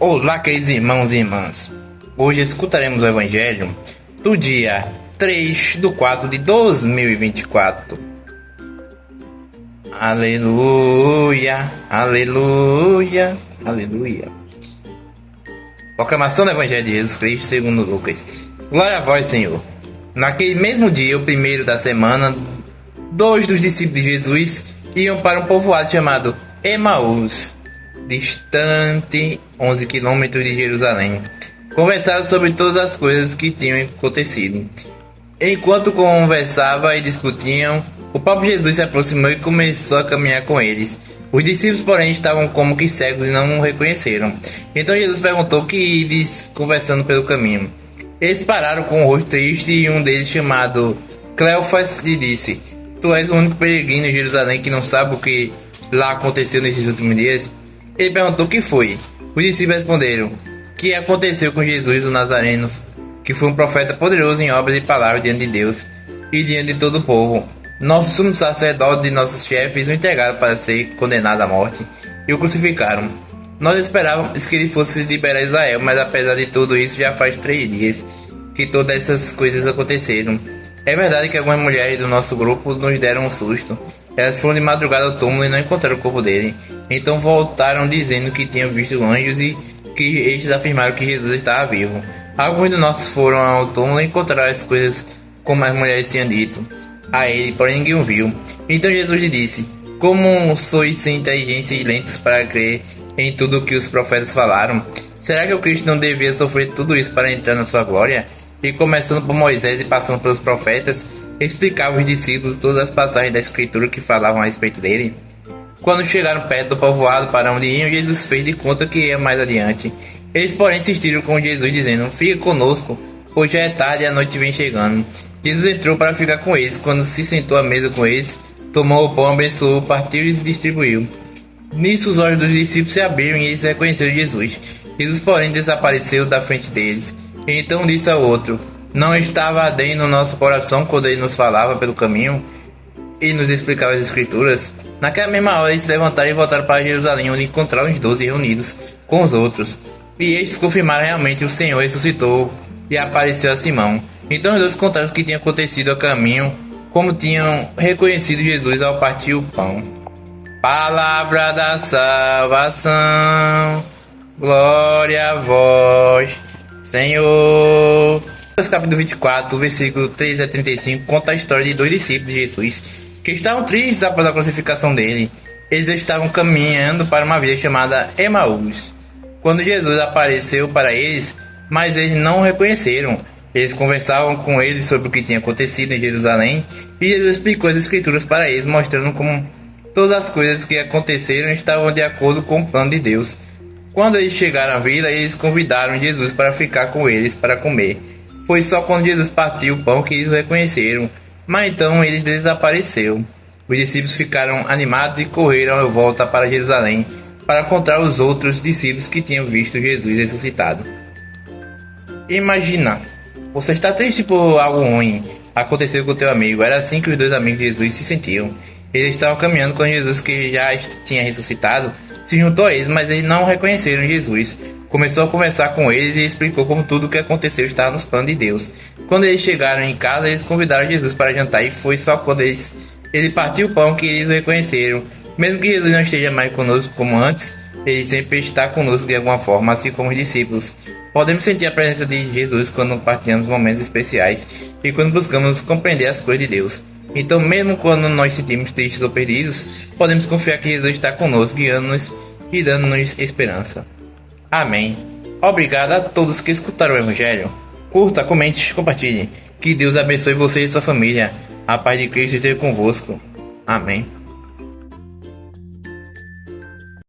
Olá, queridos irmãos e irmãs. Hoje escutaremos o Evangelho do dia 3/4/2024. Aleluia, aleluia, aleluia. Proclamação do Evangelho de Jesus Cristo segundo Lucas. Glória a vós, Senhor. Naquele mesmo dia, o primeiro da semana, 2 dos discípulos de Jesus iam para um povoado chamado Emaús, distante 11 quilômetros de Jerusalém. Conversaram sobre todas as coisas que tinham acontecido. Enquanto conversavam e discutiam, o próprio Jesus se aproximou e começou a caminhar com eles. Os discípulos, porém, estavam como que cegos e não o reconheceram. Então Jesus perguntou o que eles conversando pelo caminho. Eles pararam com o rosto triste e um deles, chamado Cleofas, lhe disse: Tu és o único peregrino em Jerusalém que não sabe o que lá aconteceu nesses últimos dias? Ele perguntou o que foi. Os discípulos responderam: que aconteceu com Jesus o Nazareno, que foi um profeta poderoso em obras e palavras diante de Deus e diante de todo o povo. Nossos sumos sacerdotes e nossos chefes o entregaram para ser condenado à morte e o crucificaram. Nós esperávamos que ele fosse liberar Israel, mas apesar de tudo isso, já faz 3 dias que todas essas coisas aconteceram. É verdade que algumas mulheres do nosso grupo nos deram um susto. Elas foram de madrugada ao túmulo e não encontraram o corpo dele. Então voltaram dizendo que tinham visto anjos e que estes afirmaram que Jesus estava vivo. Alguns de nós foram ao túmulo e encontraram as coisas como as mulheres tinham dito a ele, porém ninguém o viu. Então Jesus lhe disse: como sois sem inteligência e lentos para crer em tudo o que os profetas falaram? Será que o Cristo não devia sofrer tudo isso para entrar na sua glória? E começando por Moisés e passando pelos profetas, explicava aos discípulos todas as passagens da Escritura que falavam a respeito dele. Quando chegaram perto do povoado para onde iam, Jesus fez de conta que ia mais adiante. Eles, porém, insistiram com Jesus, dizendo: fica conosco, pois já é tarde e a noite vem chegando. Jesus entrou para ficar com eles. Quando se sentou à mesa com eles, tomou o pão, abençoou, partiu e distribuiu. Nisso os olhos dos discípulos se abriram e eles reconheceram Jesus. Jesus, porém, desapareceu da frente deles. Então disse ao outro: não estava ardendo no nosso coração quando ele nos falava pelo caminho e nos explicava as Escrituras? Naquela mesma hora eles se levantaram e voltaram para Jerusalém, onde encontraram os 12 reunidos com os outros. E estes confirmaram realmente o Senhor ressuscitou e apareceu a Simão. Então os dois contaram o que tinha acontecido ao caminho, como tinham reconhecido Jesus ao partir o pão. Palavra da salvação, glória a vós, Senhor. Capítulo 24, versículo 3-35, conta a história de 2 discípulos de Jesus que estavam tristes após a crucificação dele. Eles estavam caminhando para uma vila chamada Emaús, quando Jesus apareceu para eles, mas eles não o reconheceram. Eles conversavam com ele sobre o que tinha acontecido em Jerusalém, e Jesus explicou as Escrituras para eles, mostrando como todas as coisas que aconteceram estavam de acordo com o plano de Deus. Quando eles chegaram à vila, eles convidaram Jesus para ficar com eles para comer. Foi só quando Jesus partiu o pão que eles o reconheceram, mas então ele desapareceu. Os discípulos ficaram animados e correram de volta para Jerusalém para encontrar os outros discípulos que tinham visto Jesus ressuscitado. Imagina, você está triste por algo ruim aconteceu com teu amigo. Era assim que os 2 amigos de Jesus se sentiam. Eles estavam caminhando com Jesus, que já tinha ressuscitado, se juntou a eles, mas eles não reconheceram Jesus. Começou a conversar com eles e explicou como tudo o que aconteceu estava nos planos de Deus. Quando eles chegaram em casa, eles convidaram Jesus para jantar, e foi só quando ele partiu o pão que eles o reconheceram. Mesmo que Jesus não esteja mais conosco como antes, ele sempre está conosco de alguma forma, assim como os discípulos. Podemos sentir a presença de Jesus quando partilhamos momentos especiais e quando buscamos compreender as coisas de Deus. Então, mesmo quando nós sentimos tristes ou perdidos, podemos confiar que Jesus está conosco, guiando-nos e dando-nos esperança. Amém. Obrigado a todos que escutaram o Evangelho. Curta, comente, compartilhe. Que Deus abençoe você e sua família. A paz de Cristo esteja convosco. Amém.